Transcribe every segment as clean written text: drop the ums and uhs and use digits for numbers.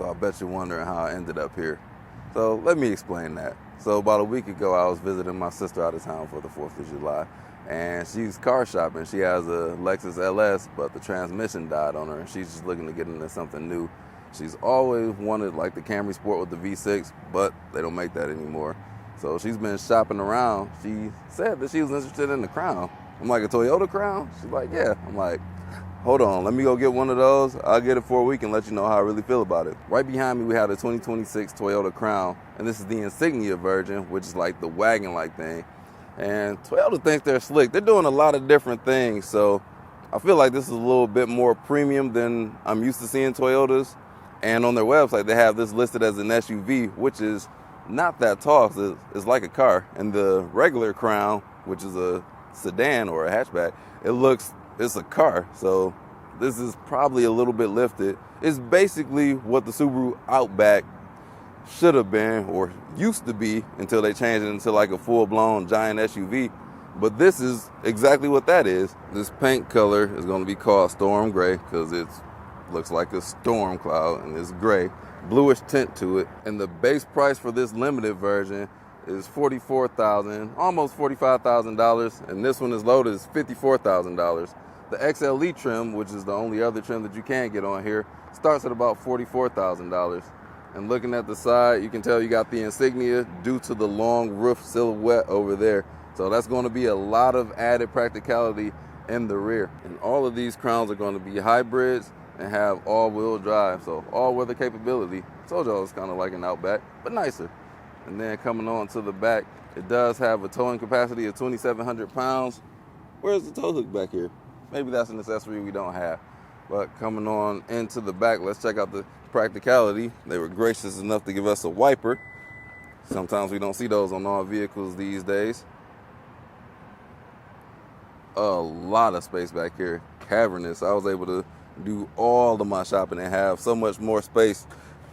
So I bet you're wondering how I ended up here. So let me explain that. So about a week ago, I was visiting my sister out of town for the 4th of July. And she's car shopping. She has a Lexus LS, but the transmission died on her, and she's just looking to get into something new. She's always wanted like the Camry Sport with the V6, but they don't make that anymore. So she's been shopping around. She said that she was interested in the Crown. I'm like, a Toyota Crown? She's like, yeah. I'm like, hold on, let me go get one of those. I'll get it for a week and let you know how I really feel about it. Right behind me, we have a 2026 Toyota Crown, and this is the Insignia version, which is like the wagon-like thing. And Toyota thinks they're slick. They're doing a lot of different things, so I feel like this is a little bit more premium than I'm used to seeing Toyotas. And on their website, they have this listed as an SUV, which is not that tall. It's like a car. And the regular Crown, which is a sedan or a hatchback, it's a car. So this is probably a little bit lifted. It's basically what the Subaru Outback should have been or used to be until they changed it into like a full-blown giant SUV. But this is exactly what that is. This paint color is going to be called Storm Gray because it looks like a storm cloud and it's gray. Bluish tint to it. And the base price for this limited version is $44,000, almost $45,000. And this one is loaded as $54,000. The XLE trim, which is the only other trim that you can get on here, starts at about $44,000. And looking at the side, you can tell you got the Insignia due to the long roof silhouette over there. So that's going to be a lot of added practicality in the rear. And all of these Crowns are going to be hybrids and have all-wheel drive, so all-weather capability. Told y'all it's kind of like an Outback, but nicer. And then coming on to the back, it does have a towing capacity of 2,700 pounds. Where's the tow hook back here? Maybe that's an accessory we don't have. But coming on into the back, let's check out the practicality. They were gracious enough to give us a wiper. Sometimes we don't see those on all vehicles these days. A lot of space back here, cavernous. I was able to do all of my shopping and have so much more space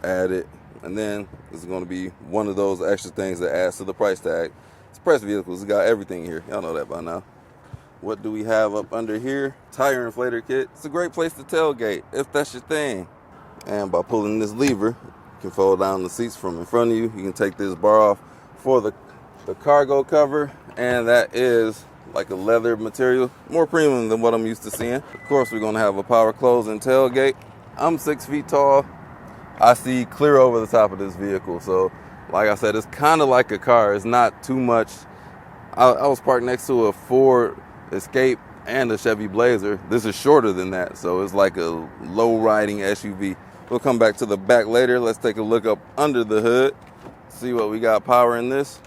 added. And then this is going to be one of those extra things that adds to the price tag. It's press vehicles, it's got everything here. Y'all know that by now. What do we have up under here? Tire inflator kit. It's a great place to tailgate if that's your thing. And by pulling this lever, you can fold down the seats from in front of you. You can take this bar off for the cargo cover, and that is like a leather material, more premium than what I'm used to seeing. Of course, we're gonna have a power closing tailgate. I'm 6 feet tall. I see clear over the top of this vehicle. So like I said, it's kind of like a car. It's not too much. I was parked next to a Ford Escape and a Chevy Blazer. This is shorter than that, so it's like a low-riding SUV. We'll come back to the back later. Let's take a look up under the hood, see what we got power in this.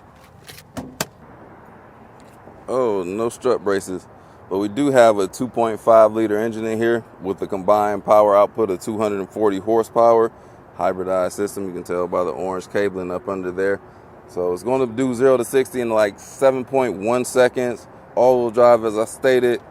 Oh, no strut braces, but we do have a 2.5 liter engine in here with a combined power output of 240 horsepower. Hybridized system, you can tell by the orange cabling up under there. So it's going to do 0 to 60 in like 7.1 seconds. All-wheel drive, as I stated.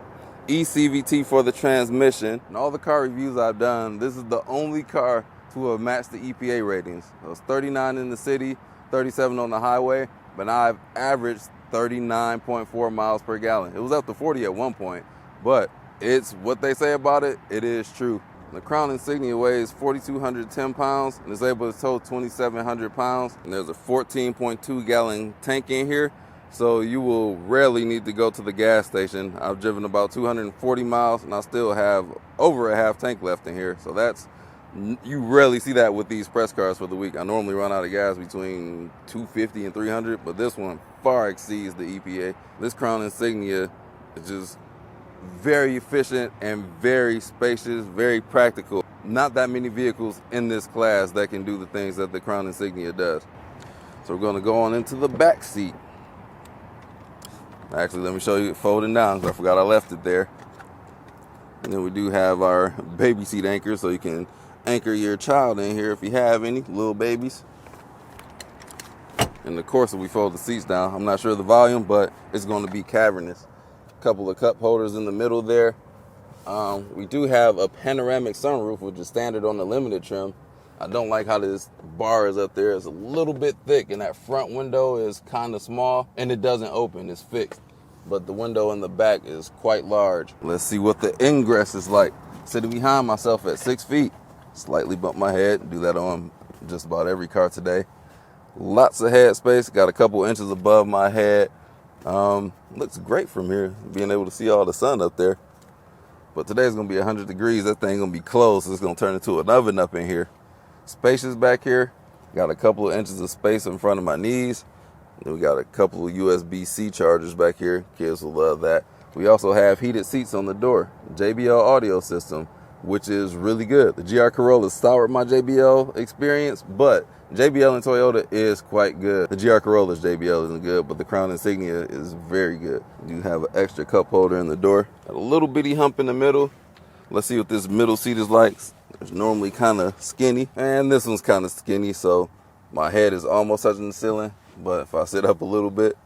ECVT for the transmission. In all the car reviews I've done, this is the only car to have matched the EPA ratings. It was 39 in the city, 37 on the highway, but now I've averaged 39.4 miles per gallon. It was up to 40 at one point, but it's what they say about it, it is true. The Crown Insignia weighs 4,210 pounds and is able to tow 2,700 pounds. And there's a 14.2 gallon tank in here. So you will rarely need to go to the gas station. I've driven about 240 miles and I still have over a half tank left in here. So you rarely see that with these press cars for the week. I normally run out of gas between 250 and 300, but this one far exceeds the EPA. This Crown Insignia is just very efficient and very spacious, very practical. Not that many vehicles in this class that can do the things that the Crown Insignia does. So we're gonna go on into the back seat. Actually, let me show you it folding down because I forgot I left it there. And then we do have our baby seat anchor, so you can anchor your child in here if you have any little babies. And of course, if we fold the seats down, I'm not sure the volume, but it's going to be cavernous. A couple of cup holders in the middle there. We do have a panoramic sunroof, which is standard on the limited trim. I don't like how this bar is up there. It's a little bit thick, and that front window is kind of small, and it doesn't open. It's fixed. But the window in the back is quite large. Let's see what the ingress is like. Sitting behind myself at 6 feet. Slightly bump my head. Do that on just about every car today. Lots of head space. Got a couple inches above my head. Looks great from here, being able to see all the sun up there. But today's going to be 100 degrees. That thing going to be closed. So it's going to turn into an oven up in here. Spacious back here. Got a couple of inches of space in front of my knees. Then we got a couple of USB-C chargers back here. Kids will love that. We also have heated seats on the door. JBL audio system, which is really good. The GR Corolla soured my JBL experience, but JBL and Toyota is quite good. The GR Corolla's JBL isn't good, but the Crown Insignia is very good. You have an extra cup holder in the door. Got a little bitty hump in the middle. Let's see what this middle seat is like. It's normally kind of skinny, and this one's kind of skinny, so my head is almost touching the ceiling. But if I sit up a little bit,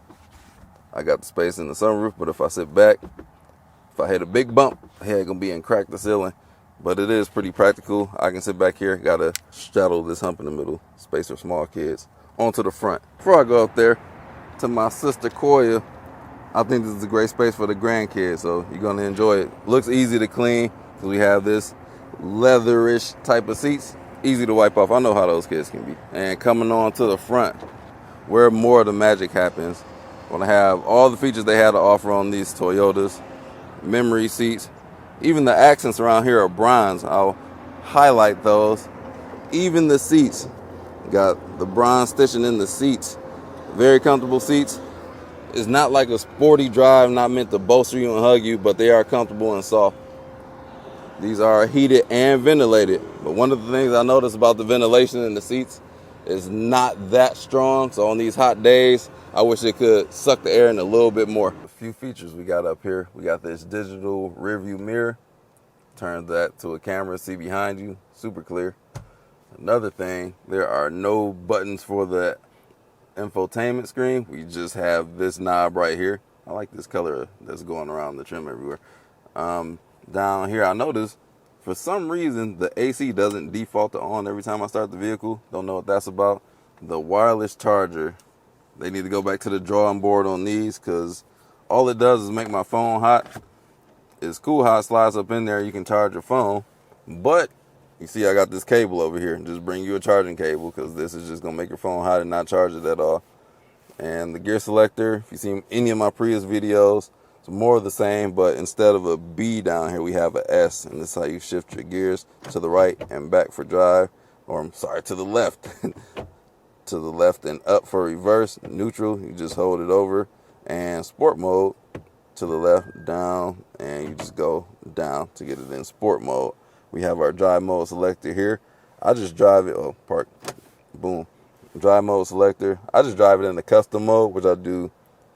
I got the space in the sunroof. But if I sit back, if I hit a big bump, my head gonna be and crack the ceiling. But it is pretty practical. I can sit back here, gotta straddle this hump in the middle, space for small kids, onto the front. Before I go up there to my sister Koya, I think this is a great space for the grandkids, so you're gonna enjoy it. Looks easy to clean, because we have this leatherish type of seats. Easy to wipe off. I know how those kids can be. And coming on to the front, where more of the magic happens. Gonna have all the features they had to offer on these Toyotas. Memory seats. Even the accents around here are bronze. I'll highlight those. Even the seats. Got the bronze stitching in the seats. Very comfortable seats. It's not like a sporty drive, not meant to bolster you and hug you, but they are comfortable and soft. These are heated and ventilated. But one of the things I noticed about the ventilation in the seats is not that strong. So on these hot days, I wish it could suck the air in a little bit more. A few features we got up here. We got this digital rear view mirror. Turn that to a camera, see behind you, super clear. Another thing, there are no buttons for the infotainment screen. We just have this knob right here. I like this color that's going around the trim everywhere. Down here, I noticed for some reason the AC doesn't default to on every time I start the vehicle. Don't know what that's about. The wireless charger, they need to go back to the drawing board on these, because all it does is make my phone hot. It's cool how it slides up in there. You can charge your phone, but you see I got this cable over here. Just bring you a charging cable, because this is just going to make your phone hot and not charge it at all. And the gear selector, if you've seen any of my previous videos, it's more of the same, but instead of a B down here, we have a S, and this is how you shift your gears to the right and back for drive, or I'm sorry, to the left. To the left and up for reverse. Neutral, you just hold it over, and sport mode, to the left, down, and you just go down to get it in sport mode. We have our drive mode selector here. I just drive it, park, boom. Drive mode selector. I just drive it in the custom mode, which I do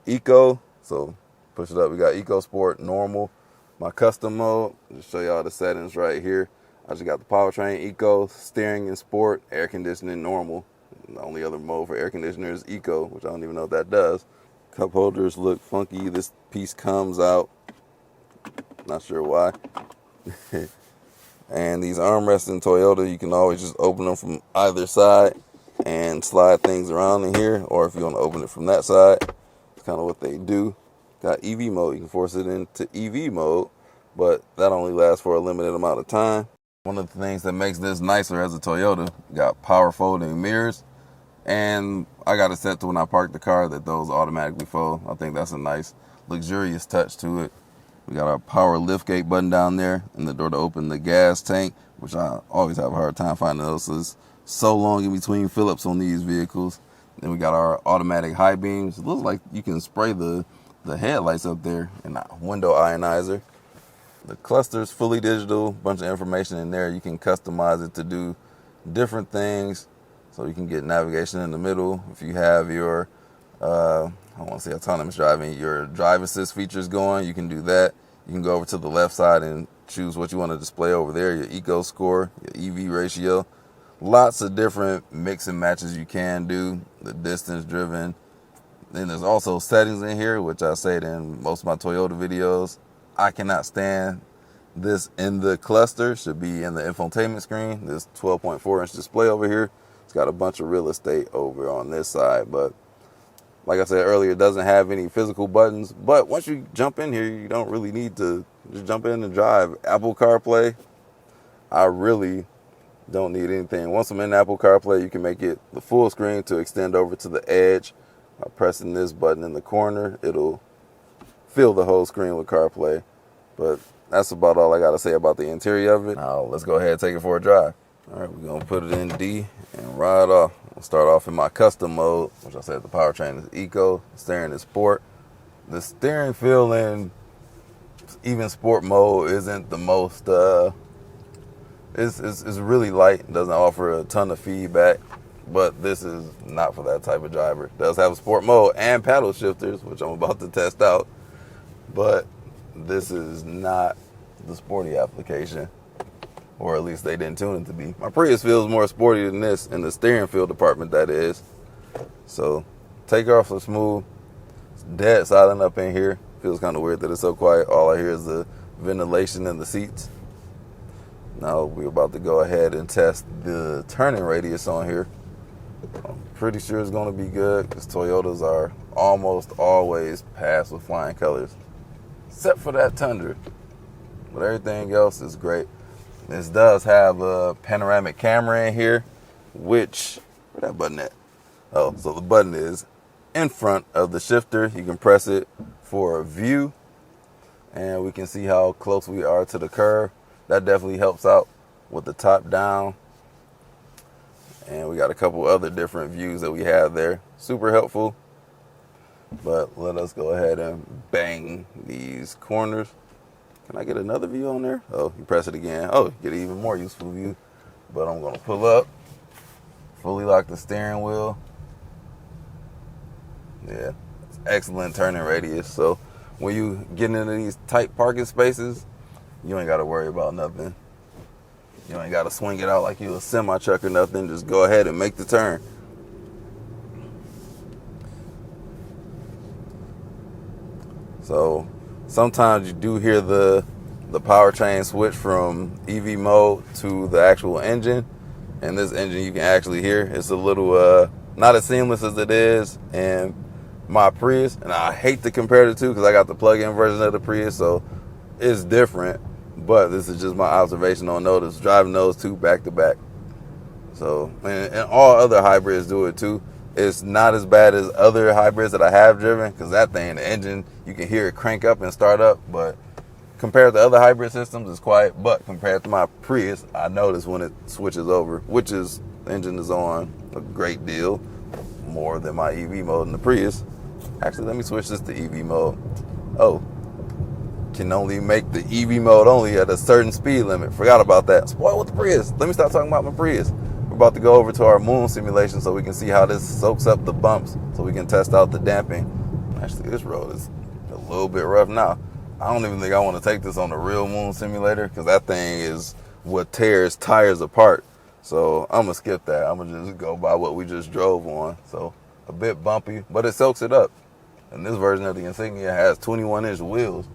eco, so push it up. We got Eco Sport, Normal. My custom mode, just show y'all the settings right here. I just got the powertrain, Eco, steering in Sport, air conditioning, Normal. The only other mode for air conditioner is Eco, which I don't even know what that does. Cup holders look funky. This piece comes out. Not sure why. And these armrests in Toyota, you can always just open them from either side and slide things around in here. Or if you want to open it from that side, it's kind of what they do. Got EV mode. You can force it into EV mode, but that only lasts for a limited amount of time. One of the things that makes this nicer as a Toyota, got power folding mirrors. And I got it set to when I park the car that those automatically fold. I think that's a nice, luxurious touch to it. We got our power liftgate button down there and the door to open the gas tank, which I always have a hard time finding those. So it's so long in between fill-ups on these vehicles. Then we got our automatic high beams. It looks like you can spray the headlights up there, and a window ionizer. The cluster's fully digital, bunch of information in there. You can customize it to do different things. So you can get navigation in the middle. If you have your, I want to say autonomous driving, your drive assist features going, you can do that. You can go over to the left side and choose what you want to display over there, your eco score, your EV ratio. Lots of different mix and matches you can do, the distance driven. Then there's also settings in here, which I said in most of my Toyota videos. I cannot stand this in the cluster. Should be in the infotainment screen. This 12.4 inch display over here. It's got a bunch of real estate over on this side. But like I said earlier, it doesn't have any physical buttons. But once you jump in here, you don't really need to just jump in and drive. Apple CarPlay, I really Don't need anything. Once I'm in Apple CarPlay, you can make it the full screen to extend over to the edge. By pressing this button in the corner, it'll fill the whole screen with CarPlay. But that's about all I got to say about the interior of it. Now, let's go ahead and take it for a drive. All right, we're going to put it in D and ride off. We'll start off in my custom mode, which I said the powertrain is Eco, steering is Sport. The steering feel in even Sport mode isn't the most, it's really light. It doesn't offer a ton of feedback, but this is not for that type of driver. It does have a Sport mode and paddle shifters, which I'm about to test out, but this is not the sporty application, or at least they didn't tune it to be. My Prius feels more sporty than this in the steering feel department, that is. So take off so smooth. It's dead silent up in here. Feels kind of weird that it's so quiet. All I hear is the ventilation in the seats. Now we're about to go ahead and test the turning radius on here. I'm pretty sure it's going to be good because Toyotas are almost always passed with flying colors, except for that Tundra. But everything else is great. This does have a panoramic camera in here, which, where that button at? Oh, so the button is in front of the shifter. You can press it for a view, and we can see how close we are to the curb. That definitely helps out with the top down. And we got a couple other different views that we have there. Super helpful. But let us go ahead and bang these corners. Can I get another view on there? Oh, you press it again. Oh, you get an even more useful view. But I'm going to pull up, fully lock the steering wheel. Yeah, it's excellent turning radius. So when you get into these tight parking spaces, you ain't got to worry about nothing. You ain't got to swing it out like you a semi-truck or nothing. Just go ahead and make the turn. So sometimes you do hear the powertrain switch from EV mode to the actual engine. And this engine you can actually hear. It's a little, not as seamless as it is in my Prius. And I hate to compare the two because I got the plug-in version of the Prius. So it's different. But this is just my observation on notice. Driving those two back to back. So, and all other hybrids do it too. It's not as bad as other hybrids that I have driven, because that thing, the engine, you can hear it crank up and start up. But compared to other hybrid systems, it's quiet. But compared to my Prius, I notice when it switches over, which is, the engine is on a great deal more than my EV mode in the Prius. Actually, let me switch this to EV mode. Oh, can only make the EV mode only at a certain speed limit. Forgot about that. Spoiled with the Prius. Let me stop talking about my Prius. We're about to go over to our moon simulation so we can see how this soaks up the bumps, so we can test out the damping. Actually, this road is a little bit rough now. I don't even think I want to take this on the real moon simulator, because that thing is what tears tires apart. So I'm going to skip that. I'm going to just go by what we just drove on. So a bit bumpy, but it soaks it up. And this version of the Insignia has 21-inch wheels.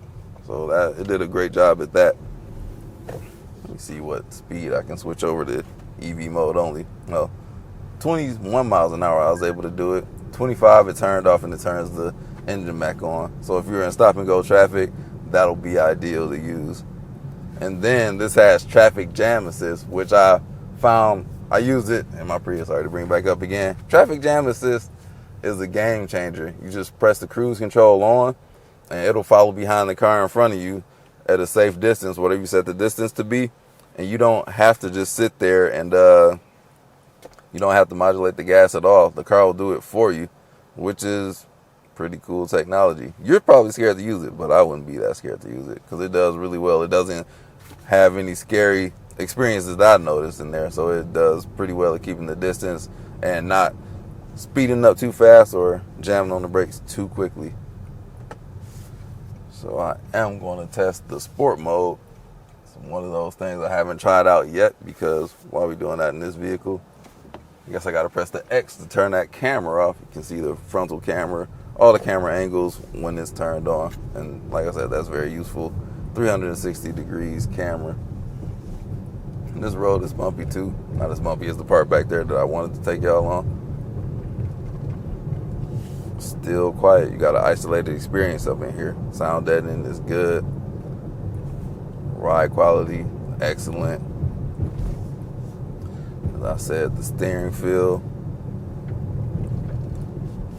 So that it did a great job at that. Let me see what speed I can switch over to EV mode only. No, 21 miles an hour I was able to do it. 25 it turned off and it turns the engine back on. So if you're in stop and go traffic, that'll be ideal to use. And then this has traffic jam assist, which I found, I used it in my Prius, sorry to bring it back up again. Traffic jam assist is a game changer. You just press the cruise control on, and it'll follow behind the car in front of you at a safe distance, whatever you set the distance to be. And you don't have to just sit there and you don't have to modulate the gas at all. The car will do it for you, which is pretty cool technology. You're probably scared to use it, but I wouldn't be that scared to use it because it does really well. It doesn't have any scary experiences that I noticed in there. So it does pretty well at keeping the distance and not speeding up too fast or jamming on the brakes too quickly. So I am going to test the sport mode. It's one of those things I haven't tried out yet, because while we're doing that in this vehicle, I guess I got to press the X to turn that camera off. You can see the frontal camera, all the camera angles when it's turned on. And like I said, that's very useful. 360 degrees camera. And this road is bumpy too. Not as bumpy as the part back there that I wanted to take y'all on. Still quiet. You got an isolated experience up in here. Sound deadening is good. Ride quality, excellent. As I said, the steering feel,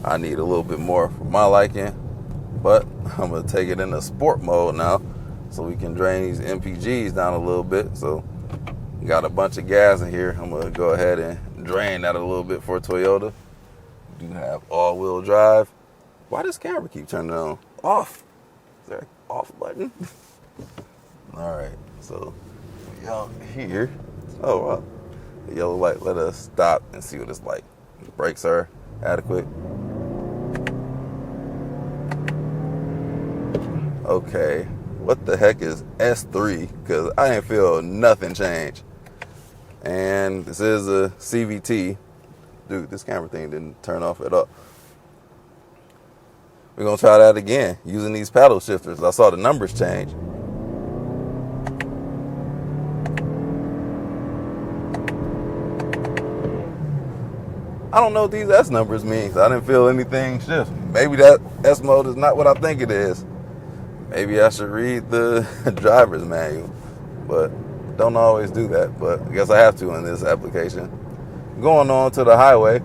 I need a little bit more for my liking, but I'm going to take it into sport mode now so we can drain these MPGs down a little bit. So got a bunch of gas in here. I'm going to go ahead and drain that a little bit for Toyota. We do have all-wheel drive. Why does camera keep turning on? Off. Is there an off button? All right, so we out here. Oh, well, the yellow light let us stop and see what it's like. The brakes are adequate. Okay, what the heck is S3? Because I didn't feel nothing change. And this is a CVT. Dude, this camera thing didn't turn off at all. We're going to try that again using these paddle shifters. I saw the numbers change. I don't know what these S numbers mean. I didn't feel anything shift. Maybe that S mode is not what I think it is. Maybe I should read the driver's manual, but don't always do that. But I guess I have to in this application. Going on to the highway,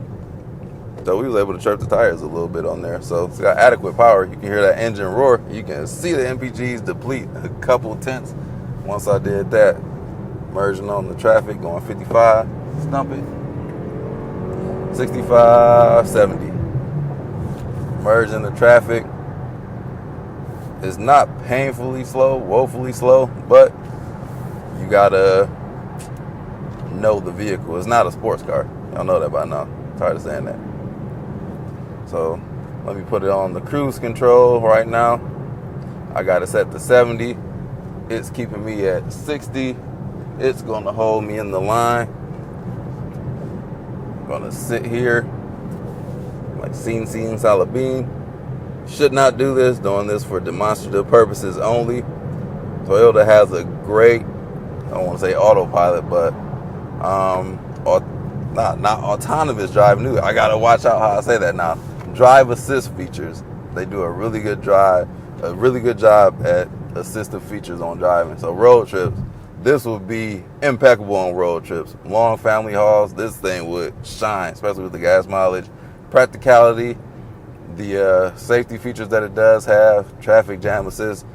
so we was able to chirp the tires a little bit on there. So it's got adequate power. You can hear that engine roar. You can see the MPGs deplete a couple tenths. Once I did that, merging on the traffic, going 55, stump it, 65, 70. Merging the traffic. It's not painfully slow, woefully slow, but you gotta know the vehicle. It's not a sports car. Y'all know that by now. I'm tired of saying that. So let me put it on the cruise control right now. I got it set to 70. It's keeping me at 60. It's gonna hold me in the line. I'm gonna sit here like Scene Salabine. Should not do this, doing this for demonstrative purposes only. Toyota has a great, I don't want to say autopilot, but not autonomous drive. I gotta watch out how I say that now. Drive assist features. They do a really good job at assistive features on driving. So road trips, this would be impeccable on road trips. Long family hauls, this thing would shine, especially with the gas mileage. Practicality, the safety features that it does have, traffic jam assist.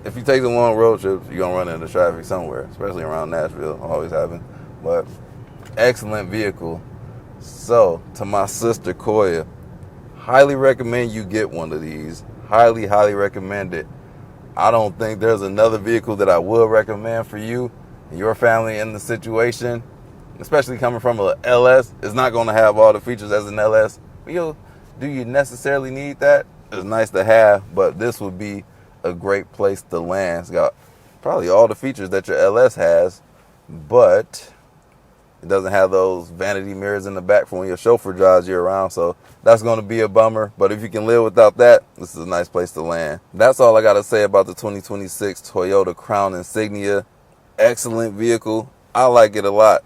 If you take the long road trips, you're going to run into traffic somewhere, especially around Nashville. Always happen. But excellent vehicle. So, to my sister, Koya, highly recommend you get one of these. Highly, highly recommend it. I don't think there's another vehicle that I would recommend for you and your family in the situation, especially coming from a LS. It's not going to have all the features as an LS. Do you necessarily need that? It's nice to have, but this would be a great place to land. It's got probably all the features that your LS has, but it doesn't have those vanity mirrors in the back for when your chauffeur drives you around, so that's going to be a bummer. But if you can live without that, this is a nice place to land. That's all I got to say about the 2026 Toyota Crown Insignia. Excellent vehicle. I like it a lot.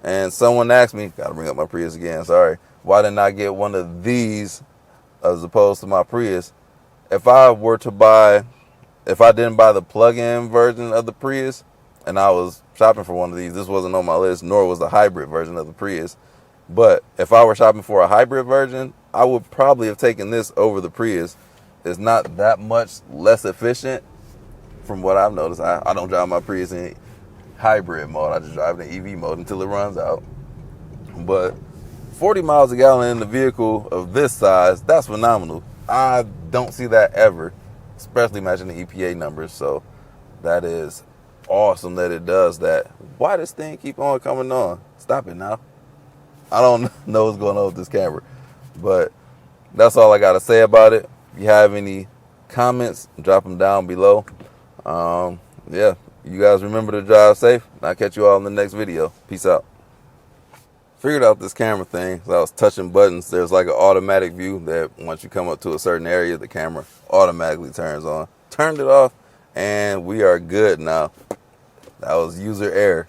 And someone asked me, got to bring up my Prius again, sorry, why didn't I get one of these as opposed to my Prius? If I didn't buy the plug-in version of the Prius and I was shopping for one of these, this wasn't on my list, nor was the hybrid version of the Prius. But if I were shopping for a hybrid version, I would probably have taken this over the Prius. It's not that much less efficient from what I've noticed. I don't drive my Prius in hybrid mode. I just drive in EV mode until it runs out. But 40 miles a gallon in the vehicle of this size, that's phenomenal. I don't see that ever, especially matching the EPA numbers. So that is awesome that it does that. Why does this thing keep on coming on? Stop it now. I don't know what's going on with this camera. But that's all I got to say about it. If you have any comments, drop them down below. Yeah, you guys remember to drive safe. I'll catch you all in the next video. Peace out. Figured out this camera thing. So I was touching buttons. There's like an automatic view that once you come up to a certain area, the camera automatically turns on. Turned it off, and we are good now. That was user error.